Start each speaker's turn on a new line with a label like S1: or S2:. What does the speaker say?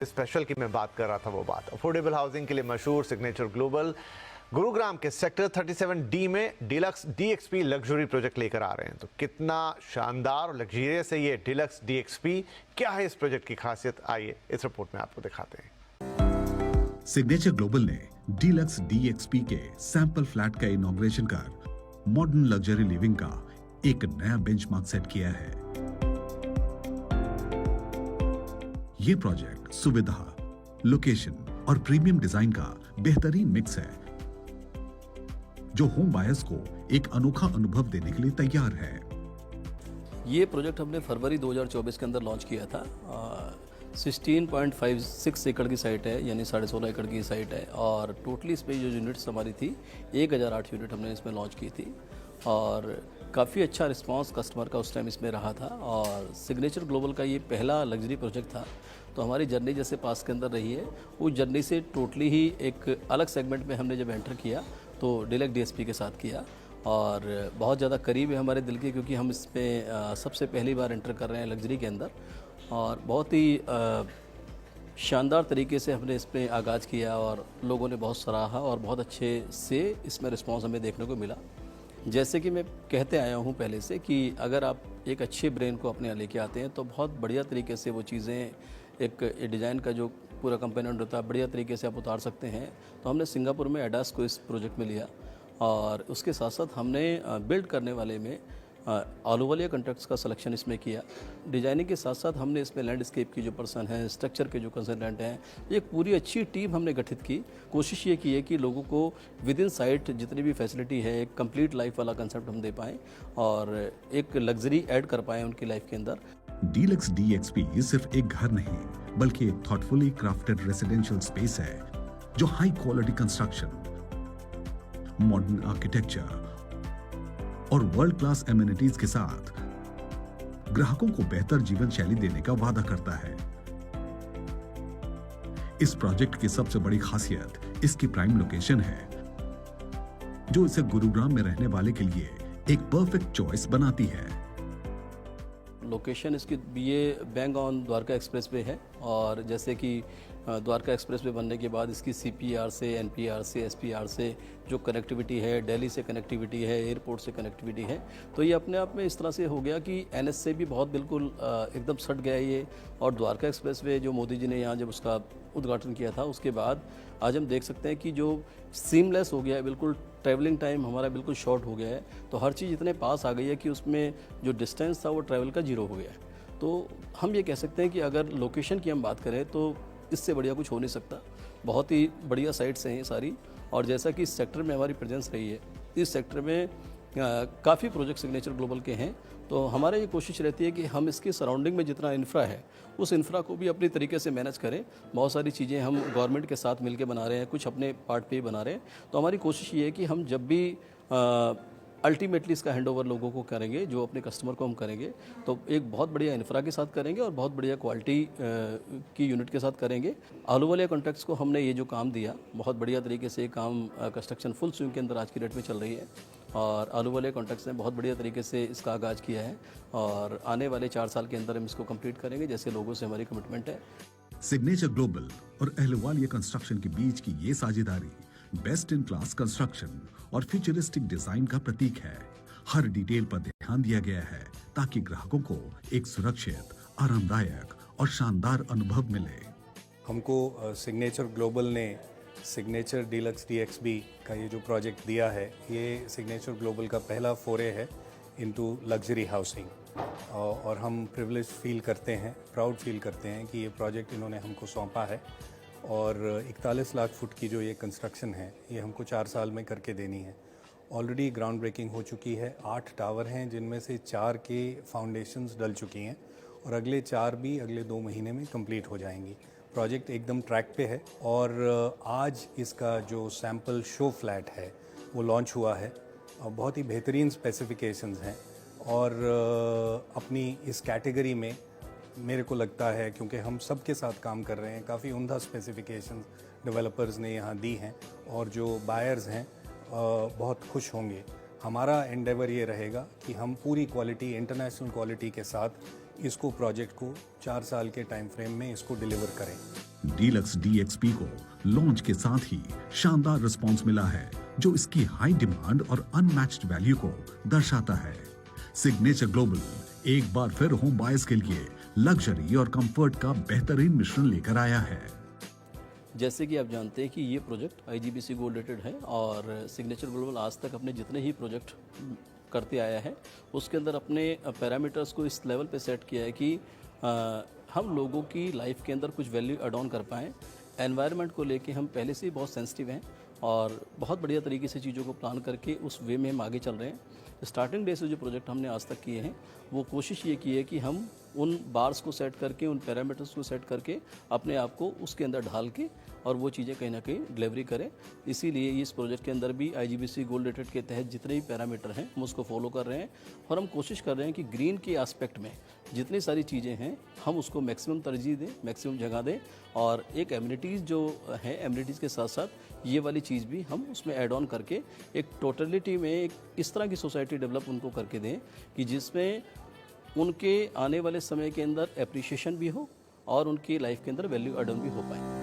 S1: Special की मैं बात कर रहा था वो बात अफोर्डेबल हाउसिंग के लिए मशहूर सिग्नेचर ग्लोबल गुरुग्राम के सेक्टर 37D में डीलक्स DXP लग्जरी प्रोजेक्ट लेकर आ रहे हैं। तो कितना शानदार और लग्जरियस है ये डीलक्स DXP, क्या है इस प्रोजेक्ट की खासियत, आइए इस रिपोर्ट में आपको दिखाते हैं।
S2: सिग्नेचर ग्लोबल ने डीलक्स DXP के सैंपल फ्लैट का इनॉग्रेशन कर मॉडर्न लग्जरी लिविंग का एक नया बेंचमार्क सेट किया है। ये प्रोजेक्ट सुविधा, लोकेशन और प्रीमियम डिजाइन का बेहतरीन मिक्स है जो होम बायर्स को एक अनोखा अनुभव देने के लिए तैयार है।
S3: ये प्रोजेक्ट हमने फरवरी 2024 के अंदर लॉन्च किया था। 16.56 एकड़ की साइट है, यानी 16.5 एकड़ की साइट है और टोटली इस पर जो यूनिट्स हमारी थी 1008 यूनिट हमने इसमें लॉन्च की थी और काफ़ी अच्छा रिस्पांस कस्टमर का उस टाइम इसमें रहा था। और सिग्नेचर ग्लोबल का ये पहला लग्जरी प्रोजेक्ट था, तो हमारी जर्नी जैसे पास के अंदर रही है उस जर्नी से टोटली ही एक अलग सेगमेंट में हमने जब एंटर किया तो डीलक्स DXP के साथ किया और बहुत ज़्यादा करीब है हमारे दिल के, क्योंकि हम इसमें सबसे पहली बार एंटर कर रहे हैं लग्जरी के अंदर और बहुत ही शानदार तरीके से हमने इस पर आगाज़ किया और लोगों ने बहुत सराहा और बहुत अच्छे से इसमें रिस्पॉन्स हमें देखने को मिला। जैसे कि मैं कहते आया हूँ पहले से कि अगर आप एक अच्छे ब्रेन को अपने यहाँ लेके आते हैं तो बहुत बढ़िया तरीके से वो चीज़ें एक डिज़ाइन का जो पूरा कंपोनेंट होता है बढ़िया तरीके से आप उतार सकते हैं। तो हमने सिंगापुर में एडास को इस प्रोजेक्ट में लिया और उसके साथ साथ हमने बिल्ड करने वाले में आलूवालिया कॉन्ट्रैक्ट्स का सिलेक्शन इसमें किया। डिजाइनिंग के साथ साथ हमने इसमें लैंडस्केप की जो पर्सन है, स्ट्रक्चर के जो कंसल्टेंट हैं, एक पूरी अच्छी टीम हमने गठित की। कोशिश ये की है कि लोगों को विद इन साइट जितनी भी फैसिलिटी है एक कंप्लीट लाइफ वाला कंसेप्ट हम दे पाएँ और एक लग्जरी ऐड कर पाएँ उनकी लाइफ के अंदर।
S2: डीलक्स DXP सिर्फ एक घर नहीं बल्कि एक थॉटफुली क्राफ्टेड रेसिडेंशियल स्पेस है जो high quality construction, modern architecture और वर्ल्ड क्लास एमिनिटीज के साथ ग्राहकों को बेहतर जीवन शैली देने का वादा करता है। इस प्रोजेक्ट की सबसे बड़ी खासियत इसकी प्राइम लोकेशन है जो इसे गुरुग्राम में रहने वाले के लिए एक परफेक्ट चॉइस बनाती है।
S3: लोकेशन इसकी ये bang on Dwarka express way है और जैसे कि द्वारका एक्सप्रेस वे बनने के बाद इसकी CPR से, NPR से, SPR से जो कनेक्टिविटी है, दिल्ली से कनेक्टिविटी है, एयरपोर्ट से कनेक्टिविटी है, तो ये अपने आप में इस तरह से हो गया कि NS से भी बहुत बिल्कुल एकदम सट गया ये। और द्वारका एक्सप्रेस वे जो मोदी जी ने यहाँ जब उसका उद्घाटन किया था उसके बाद आज हम देख सकते हैं कि जो सीमलेस हो गया है, बिल्कुल ट्रैवलिंग टाइम हमारा बिल्कुल शॉर्ट हो गया है। तो हर चीज़ इतने पास आ गई है कि उसमें जो डिस्टेंस था वो ट्रैवल का 0 हो गया है। तो हम ये कह सकते हैं कि अगर लोकेशन की हम बात करें तो इससे बढ़िया कुछ हो नहीं सकता। बहुत ही बढ़िया साइट्स हैं ये सारी और जैसा कि इस सेक्टर में हमारी प्रेजेंस रही है, इस सेक्टर में काफ़ी प्रोजेक्ट सिग्नेचर ग्लोबल के हैं। तो हमारा ये कोशिश रहती है कि हम इसके सराउंडिंग में जितना इंफ्रा है उस इंफ्रा को भी अपनी तरीके से मैनेज करें। बहुत सारी चीज़ें हम गवर्नमेंट के साथ मिलकर बना रहे हैं, कुछ अपने पार्ट पे ही बना रहे हैं। तो हमारी कोशिश ये है कि हम जब भी अल्टीमेटली इसका हैंडओवर लोगों को करेंगे, जो अपने कस्टमर को हम करेंगे, तो एक बहुत बढ़िया इंफ्रा के साथ करेंगे और बहुत बढ़िया क्वालिटी की यूनिट के साथ करेंगे। आलूवालिया कॉन्ट्रैक्ट्स को हमने ये जो काम दिया, बहुत बढ़िया तरीके से काम कंस्ट्रक्शन फुल स्विंग के अंदर आज की डेट में चल रही है और आलूवालिया कॉन्ट्रैक्ट्स ने बहुत बढ़िया तरीके से इसका आगाज़ किया है और आने वाले 4 साल के अंदर हम इसको कंप्लीट करेंगे, जैसे लोगों से हमारी कमिटमेंट है।
S2: सिग्नेचर ग्लोबल और अहलुवालिया कंस्ट्रक्शन के बीच की ये साझेदारी बेस्ट इन क्लास कंस्ट्रक्शन और फ्यूचरिस्टिक डिजाइन का प्रतीक है। हर डिटेल पर ध्यान दिया गया है ताकि ग्राहकों को एक सुरक्षित, आरामदायक और शानदार अनुभव मिले।
S4: हमको सिग्नेचर ग्लोबल ने सिग्नेचर डीलक्स DXP का ये जो प्रोजेक्ट दिया है, ये सिग्नेचर ग्लोबल का पहला फोरे है इनटू लग्जरी हाउसिंग और हम प्रिविलेज फील करते हैं, प्राउड फील करते हैं कि ये प्रोजेक्ट इन्होंने हमको सौंपा है और 41 लाख फुट की जो ये कंस्ट्रक्शन है ये हमको 4 साल में करके देनी है। ऑलरेडी ग्राउंड ब्रेकिंग हो चुकी है, 8 टावर हैं जिनमें से 4 के फाउंडेशंस डल चुकी हैं और अगले 4 भी अगले 2 महीने में कंप्लीट हो जाएंगी। प्रोजेक्ट एकदम ट्रैक पे है और आज इसका जो सैम्पल शो फ्लैट है वो लॉन्च हुआ है और बहुत ही बेहतरीन स्पेसिफिकेशंस हैं और अपनी इस कैटेगरी में मेरे को लगता है, क्योंकि हम सब के साथ काम कर रहे हैं, काफ़ी उम्दा स्पेसिफिकेशंस डेवलपर्स ने यहाँ दी हैं और जो बायर्स हैं बहुत खुश होंगे। हमारा एंडेवर ये रहेगा कि हम पूरी क्वालिटी, इंटरनेशनल क्वालिटी के साथ इसको प्रोजेक्ट को 4 साल के टाइम फ्रेम में इसको डिलीवर करें।
S2: डीलक्स DXP को लॉन्च के साथ ही शानदार रिस्पांस मिला है, जो इसकी हाई डिमांड और अनमैच्ड वैल्यू को दर्शाता है। सिग्नेचर ग्लोबल एक बार फिर होम बायर्स के लिए लग्जरी और कंफर्ट का बेहतरीन मिश्रण लेकर आया है।
S3: जैसे कि आप जानते हैं कि ये प्रोजेक्ट IGBC गोल्ड रेटेड है और सिग्नेचर ग्लोबल आज तक अपने जितने ही प्रोजेक्ट करते आया है उसके अंदर अपने पैरामीटर्स को इस लेवल पे सेट किया है कि हम लोगों की लाइफ के अंदर कुछ वैल्यू एड ऑन कर पाएँ। एनवायरनमेंट को लेके हम पहले से ही बहुत सेंसिटिव हैं और बहुत बढ़िया तरीके से चीज़ों को प्लान करके उस वे में हम आगे चल रहे हैं। स्टार्टिंग डे से जो प्रोजेक्ट हमने आज तक किए हैं वो कोशिश ये की है कि हम उन बार्स को सेट करके, उन पैरामीटर्स को सेट करके अपने आप को उसके अंदर ढाल के और वो चीज़ें कहीं ना कहीं डिलीवरी करें। इसीलिए इस प्रोजेक्ट के अंदर भी IGBC गोल्ड रेटेड के तहत जितने भी पैरामीटर हैं हम उसको फॉलो कर रहे हैं और हम कोशिश कर रहे हैं कि ग्रीन के एस्पेक्ट में जितनी सारी चीज़ें हैं हम उसको मैक्सिमम तरजीह दें, मैक्सिमम जगह दें और एक एमिनिटीज़ जो है एमिनिटीज़ के साथ साथ ये वाली चीज़ भी हम उसमें ऐड ऑन करके एक टोटलिटी में एक इस तरह की सोसाइटी डेवलप उनको करके दें कि जिसमें उनके आने वाले समय के अंदर एप्रिशिएशन भी हो और उनकी लाइफ के अंदर वैल्यू एड ऑन भी हो पाए।